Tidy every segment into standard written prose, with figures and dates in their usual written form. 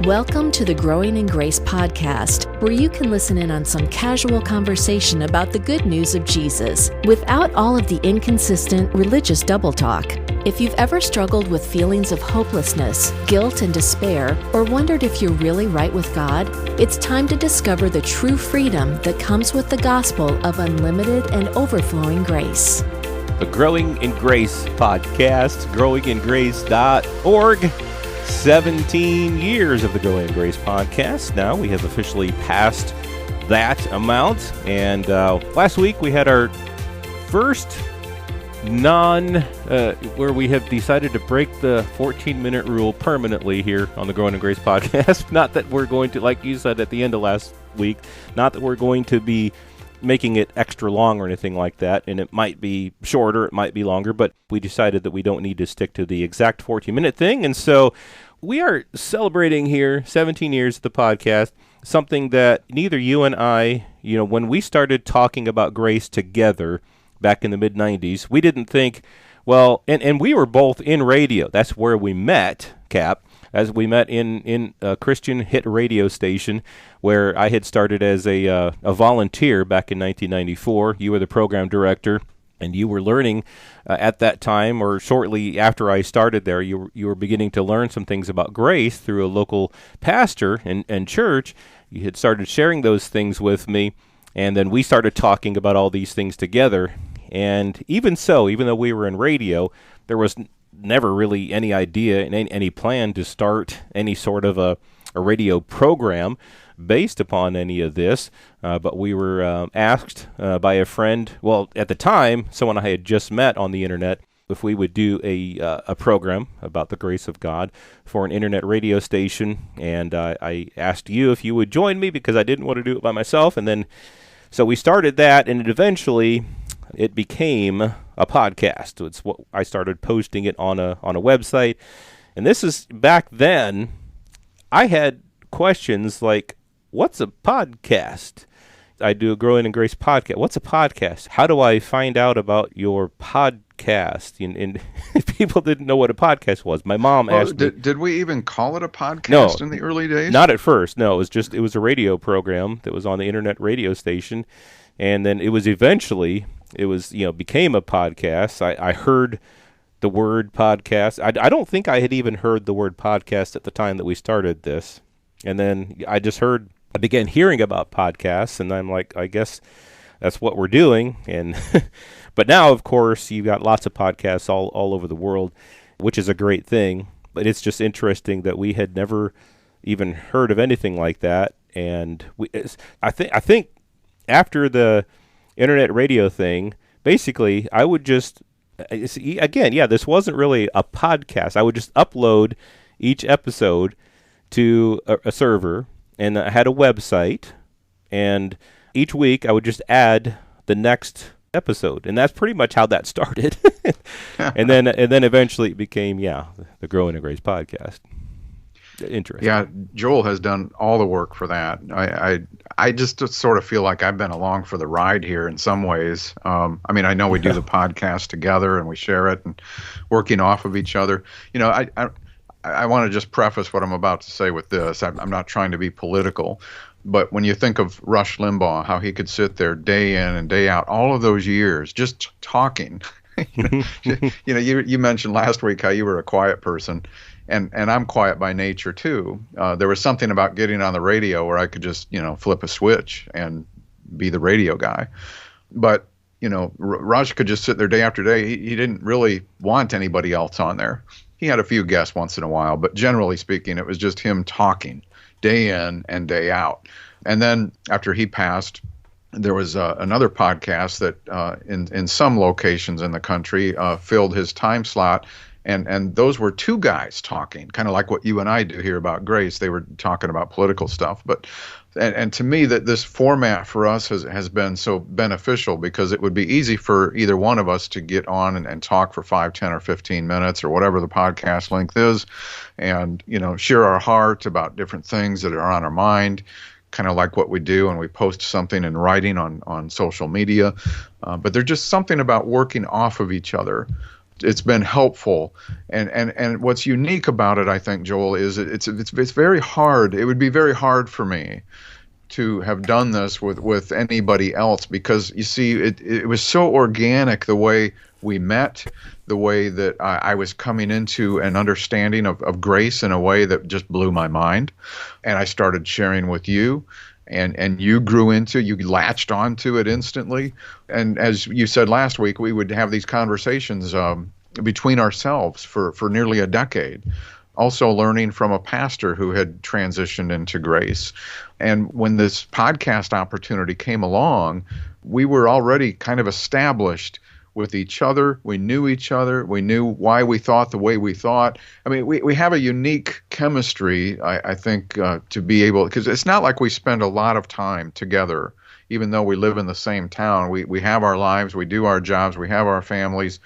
Welcome to the Growing in Grace podcast, where you can listen in on some casual conversation about the good news of Jesus without all of the inconsistent religious double talk. If you've ever struggled with feelings of hopelessness, guilt, and despair, or wondered if you're really right with God, it's time to discover the true freedom that comes with the gospel of unlimited and overflowing grace. The Growing in Grace podcast, growingingrace.org. 17 years of the Growing in Grace podcast. Now we have officially passed that amount. And last week we had our first where we have decided to break the 14-minute rule permanently here on the Growing in Grace podcast. Not that we're going to, like you said at the end of last week, not that we're going to be making it extra long or anything like that, and it might be shorter, it might be longer, but we decided that we don't need to stick to the exact 14-minute thing, and so we are celebrating here 17 years of the podcast, something that neither you and I, when we started talking about grace together back in the mid-90s, we didn't think, well, and we were both in radio. That's where we met, Cap, as we met in a Christian hit radio station where I had started as a volunteer back in 1994. You were the program director, and you were learning at that time, or shortly after I started there, you were beginning to learn some things about grace through a local pastor and church. You had started sharing those things with me, and then we started talking about all these things together. And even so, even though we were in radio, there was never really any idea and any plan to start any sort of a radio program based upon any of this, but we were asked by a friend, well, at the time, someone I had just met on the internet, if we would do a program about the grace of God for an internet radio station, and I asked you if you would join me because I didn't want to do it by myself, and then so we started that, and it became a podcast. It's what I started posting it on a website, and this is back then. I had questions like, what's a podcast? I do a Growing in Grace podcast. What's a podcast? How do I find out about your podcast? And people didn't know what a podcast was. My mom asked me. Did we even call it a podcast in the early days? Not at first. No, it was a radio program that was on the internet radio station. And then it was eventually, became a podcast. I heard the word podcast. I don't think I had even heard the word podcast at the time that we started this. And then I began hearing about podcasts, and I'm like, I guess that's what we're doing. And but now, of course, you've got lots of podcasts all over the world, which is a great thing. But it's just interesting that we had never even heard of anything like that. And I think after the internet radio thing, basically, I would just, this wasn't really a podcast. I would just upload each episode to a server, and I had a website, and each week I would just add the next episode, and that's pretty much how that started. and then eventually it became, the Growing in Grace podcast. Interesting. Yeah, Joel has done all the work for that. I just sort of feel like I've been along for the ride here in some ways. I know we do the podcast together and we share it and working off of each other. I want to just preface what I'm about to say with this. I'm not trying to be political, but when you think of Rush Limbaugh, how he could sit there day in and day out, all of those years, just talking. You mentioned last week how you were a quiet person. And I'm quiet by nature, too. There was something about getting on the radio where I could just, flip a switch and be the radio guy. But, Raj could just sit there day after day. He didn't really want anybody else on there. He had a few guests once in a while, but generally speaking, it was just him talking day in and day out. And then after he passed, there was another podcast that in some locations in the country filled his time slot. And those were two guys talking, kind of like what you and I do here about grace. They were talking about political stuff. And to me, that this format for us has been so beneficial because it would be easy for either one of us to get on and talk for 5, 10, or 15 minutes or whatever the podcast length is and, share our heart about different things that are on our mind, kind of like what we do when we post something in writing on social media. But there's just something about working off of each other it's been helpful. And what's unique about it, I think, Joel, is it's very hard. It would be very hard for me to have done this with anybody else, because you see, it was so organic, the way we met, the way that I was coming into an understanding of grace in a way that just blew my mind. And I started sharing with you, and you you latched onto it instantly. And as you said last week, we would have these conversations between ourselves for nearly a decade. Also learning from a pastor who had transitioned into grace. And when this podcast opportunity came along, we were already kind of established with each other. We knew each other. We knew why we thought the way we thought. I mean, we have a unique chemistry, I think, to be able, because it's not like we spend a lot of time together, even though we live in the same town. We have our lives, we do our jobs, we have our families,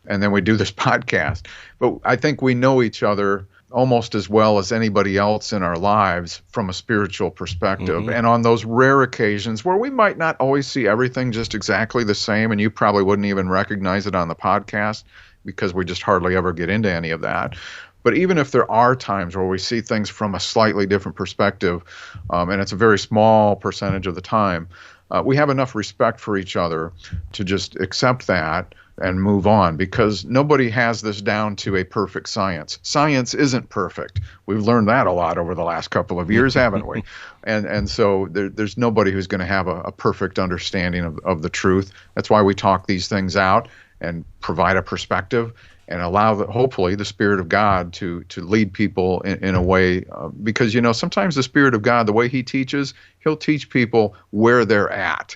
and then we do this podcast. But I think we know each other almost as well as anybody else in our lives from a spiritual perspective. Mm-hmm. And on those rare occasions where we might not always see everything just exactly the same, and you probably wouldn't even recognize it on the podcast because we just hardly ever get into any of that. But even if there are times where we see things from a slightly different perspective, and it's a very small percentage of the time, we have enough respect for each other to just accept that and move on, because nobody has this down to a perfect science. Science isn't perfect. We've learned that a lot over the last couple of years, haven't we? And so there's nobody who's going to have a perfect understanding of the truth. That's why we talk these things out and provide a perspective and allow, hopefully, the Spirit of God to lead people in a way, because, sometimes the Spirit of God, the way He teaches, He'll teach people where they're at.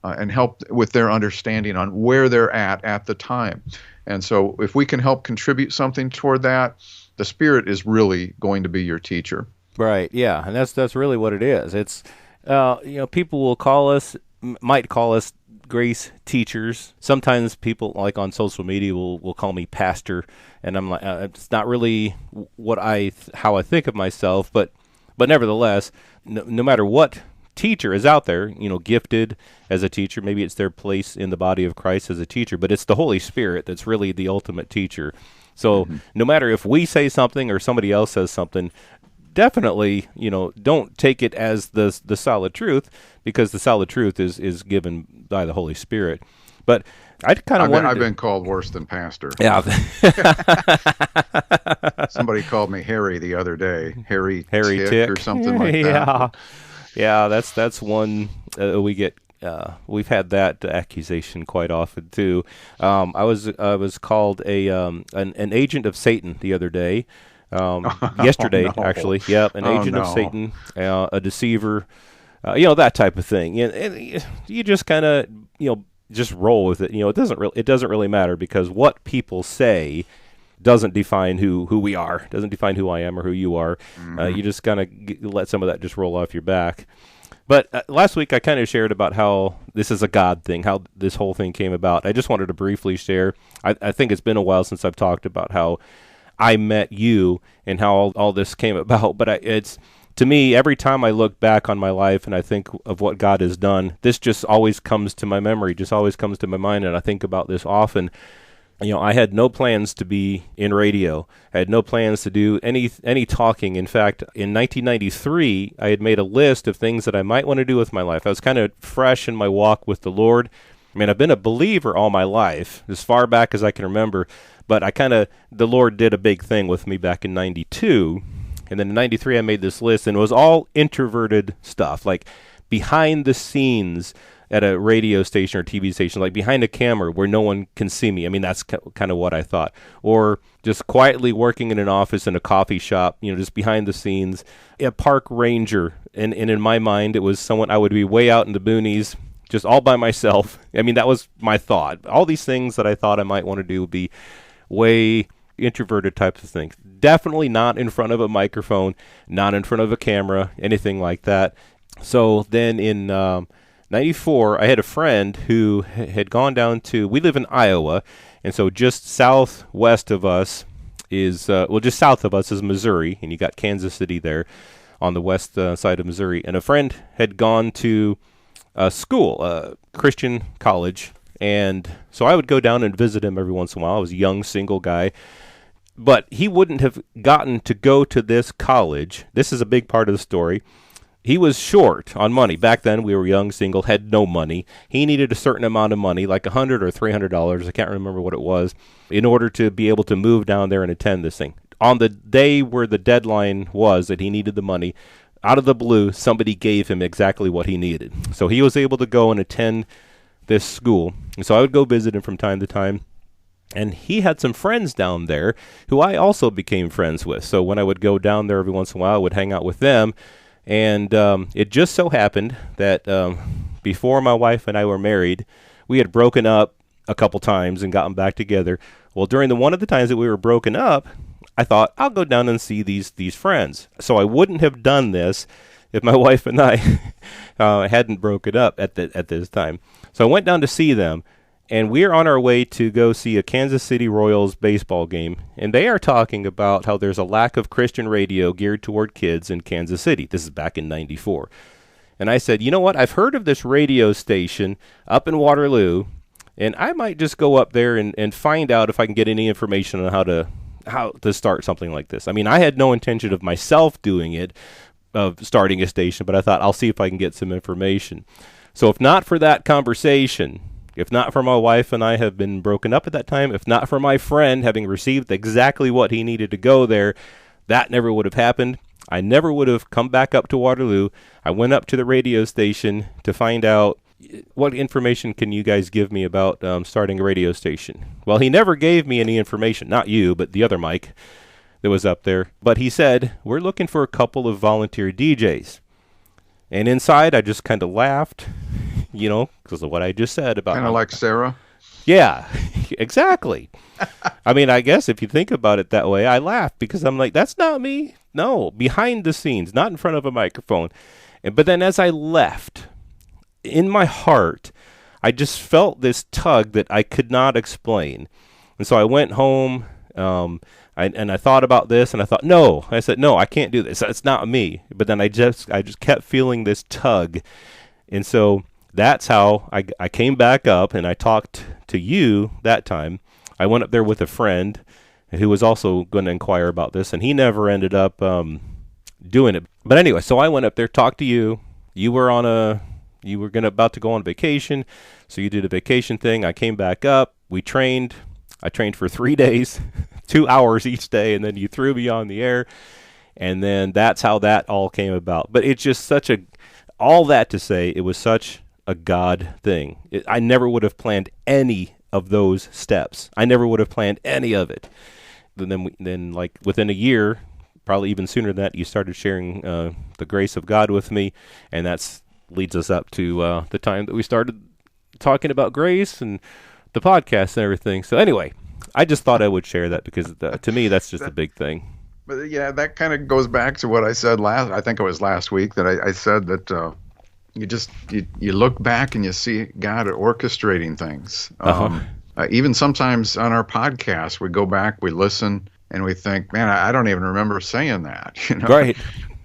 And help with their understanding on where they're at the time. And so if we can help contribute something toward that, the Spirit is really going to be your teacher. Right, yeah, and that's really what it is. It's, people might call us grace teachers. Sometimes people, like on social media, will call me pastor, and I'm like, it's not really how I think of myself, but nevertheless, no matter what teacher is out there, gifted as a teacher. Maybe it's their place in the body of Christ as a teacher, but it's the Holy Spirit that's really the ultimate teacher. So no matter if we say something or somebody else says something, definitely, don't take it as the solid truth, because the solid truth is given by the Holy Spirit. But I kind of I've been called worse than pastor. Yeah. Somebody called me Harry the other day. Harry Tick or something like that. Yeah, that's one we get. We've had that accusation quite often too. I was called an agent of Satan the other day, yesterday actually. Yep, an agent of Satan, a deceiver, that type of thing. And you just kind of just roll with it. It doesn't really matter, because what people say doesn't define who we are, doesn't define who I am or who you are. You just kind of let some of that just roll off your back. But last week I kind of shared about how this is a God thing, how this whole thing came about. I just wanted to briefly share. I think it's been a while since I've talked about how I met you and how all this came about. But it's, to me, every time I look back on my life and I think of what God has done, this just always comes to my memory, just always comes to my mind, and I think about this often. I had no plans to be in radio. I had no plans to do any talking. In fact, in 1993, I had made a list of things that I might want to do with my life. I was kind of fresh in my walk with the Lord. I mean, I've been a believer all my life, as far back as I can remember, but the Lord did a big thing with me back in 92. And then in 93, I made this list, and it was all introverted stuff, like behind the scenes at a radio station or TV station, like behind a camera where no one can see me. I mean, that's kind of what I thought. Or just quietly working in an office in a coffee shop, just behind the scenes. A park ranger, and in my mind, it was someone, I would be way out in the boonies, just all by myself. I mean, that was my thought. All these things that I thought I might want to do would be way introverted types of things. Definitely not in front of a microphone, not in front of a camera, anything like that. So then in 94, I had a friend who had gone down to, we live in Iowa, and so just southwest of us is, just south of us is Missouri, and you got Kansas City there on the west side of Missouri. And a friend had gone to school, Christian college, And so I would go down and visit him every once in a while. I was a young, single guy. But he wouldn't have gotten to go to this college. This is a big part of the story. He was short on money. Back then, we were young, single, had no money. He needed a certain amount of money, like $100 or $300. I can't remember what it was, in order to be able to move down there and attend this thing. On the day where the deadline was that he needed the money, out of the blue, somebody gave him exactly what he needed. So he was able to go and attend this school. And so I would go visit him from time to time. And he had some friends down there who I also became friends with. So when I would go down there every once in a while, I would hang out with them. And it just so happened that before my wife and I were married, we had broken up a couple times and gotten back together. Well, during one of the times that we were broken up, I thought, I'll go down and see these friends. So I wouldn't have done this if my wife and I hadn't broken up at this time. So I went down to see them. And we're on our way to go see a Kansas City Royals baseball game. And they are talking about how there's a lack of Christian radio geared toward kids in Kansas City. This is back in '94. And I said, you know what? I've heard of this radio station up in Waterloo. And I might just go up there and find out if I can get any information on how to start something like this. I mean, I had no intention of myself doing it, of starting a station. But I thought, I'll see if I can get some information. So if not for that conversation, if not for my wife and I have been broken up at that time, if not for my friend having received exactly what he needed to go there, that never would have happened. I never would have come back up to Waterloo. I went up to the radio station to find out what information can you guys give me about starting a radio station. Well, he never gave me any information. Not you, but the other Mike that was up there. But he said, we're looking for a couple of volunteer DJs. And inside, I just kind of laughed. You know, because of what I just said about... Kind of like Sarah? Yeah, exactly. I mean, I guess if you think about it that way, I laugh because I'm like, that's not me. No, behind the scenes, not in front of a microphone. But then as I left, in my heart, I just felt this tug that I could not explain. And so I went home, and I thought about this, and I thought, no. I said, no, I can't do this. It's not me. But then I just kept feeling this tug. And so... that's how I came back up, and I talked to you that time. I went up there with a friend who was also going to inquire about this, and he never ended up doing it. But anyway, so I went up there, talked to you. You were about to go on vacation, so you did a vacation thing. I came back up. We trained. I trained for 3 days, 2 hours each day, and then you threw me on the air, and then that's how that all came about. But it's just all that to say, it was such a God thing. I never would have planned any of those steps. I never would have planned any of it. Then like within a year, probably even sooner than that, you started sharing the grace of God with me, and that leads us up to the time that we started talking about grace and the podcast and everything. So anyway, I just thought I would share that because to me, that's just a big thing. But yeah, that kind of goes back to what I said I think it was last week that I said that you look back and you see God orchestrating things. Even sometimes on our podcast, we go back, we listen, and we think, man, I don't even remember saying that. You know? Right.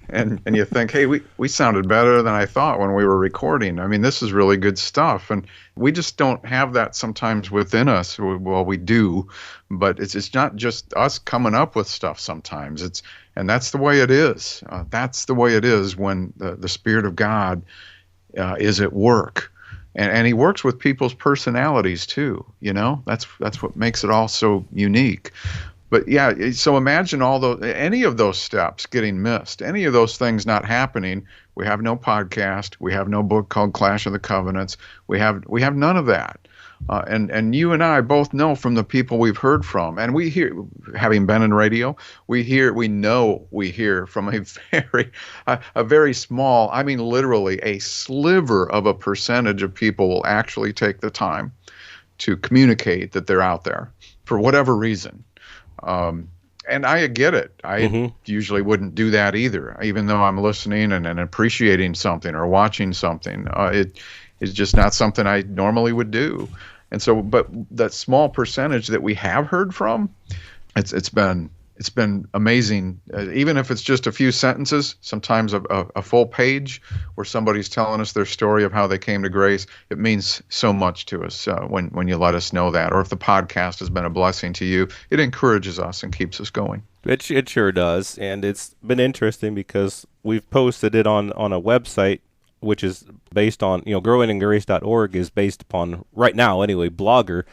And you think, hey, we sounded better than I thought when we were recording. I mean, this is really good stuff. And we just don't have that sometimes within us. Well, we do, but it's not just us coming up with stuff sometimes. And that's the way it is. That's the way it is when the Spirit of God is at work. And he works with people's personalities too, you know? That's what makes it all so unique. But yeah, so imagine any of those steps getting missed, any of those things not happening. We have no podcast, we have no book called Clash of the Covenants. We have none of that. And you and I both know from the people we've heard from, and we hear, having been in radio, we hear from a very small, I mean literally a sliver of a percentage of people will actually take the time to communicate that they're out there for whatever reason. And I get it. I usually wouldn't do that either, even though I'm listening and appreciating something or watching something. It is just not something I normally would do. And so, but that small percentage that we have heard from, it's been it's been amazing, even if it's just a few sentences, sometimes a full page where somebody's telling us their story of how they came to grace. It means so much to us when you let us know that. Or if the podcast has been a blessing to you, it encourages us and keeps us going. It sure does. And it's been interesting because we've posted it on a website, which is based on, growingingrace.org is based upon, right now anyway, Blogger.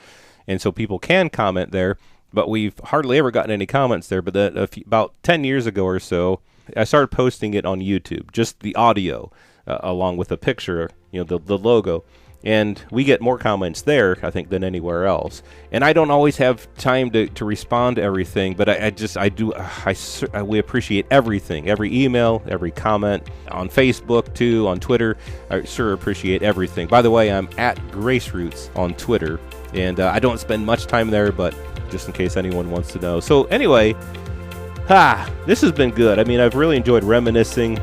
And so people can comment there. But we've hardly ever gotten any comments there. But about 10 years ago or so, I started posting it on YouTube, just the audio, along with a picture, the logo. And we get more comments there, I think, than anywhere else. And I don't always have time to respond to everything, but we appreciate everything, every email, every comment, on Facebook too, on Twitter. I sure appreciate everything. By the way, I'm at Grace Roots on Twitter, and I don't spend much time there, but just in case anyone wants to know. So anyway, this has been good. I mean, I've really enjoyed reminiscing.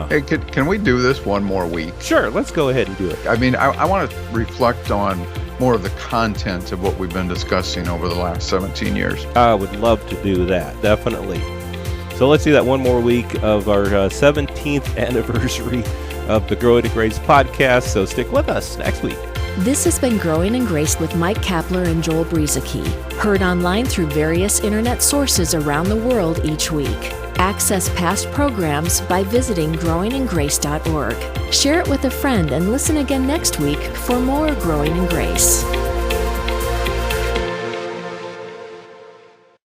Hey, can we do this one more week? Sure, let's go ahead and do it. I mean, I want to reflect on more of the content of what we've been discussing over the last 17 years. I would love to do that, definitely. So let's do that one more week of our 17th anniversary of the Growing in Grace podcast. So stick with us next week. This has been Growing in Grace with Mike Kapler and Joel Brueseke, heard online through various internet sources around the world each week. Access past programs by visiting growingingrace.org. Share it with a friend and listen again next week for more Growing in Grace.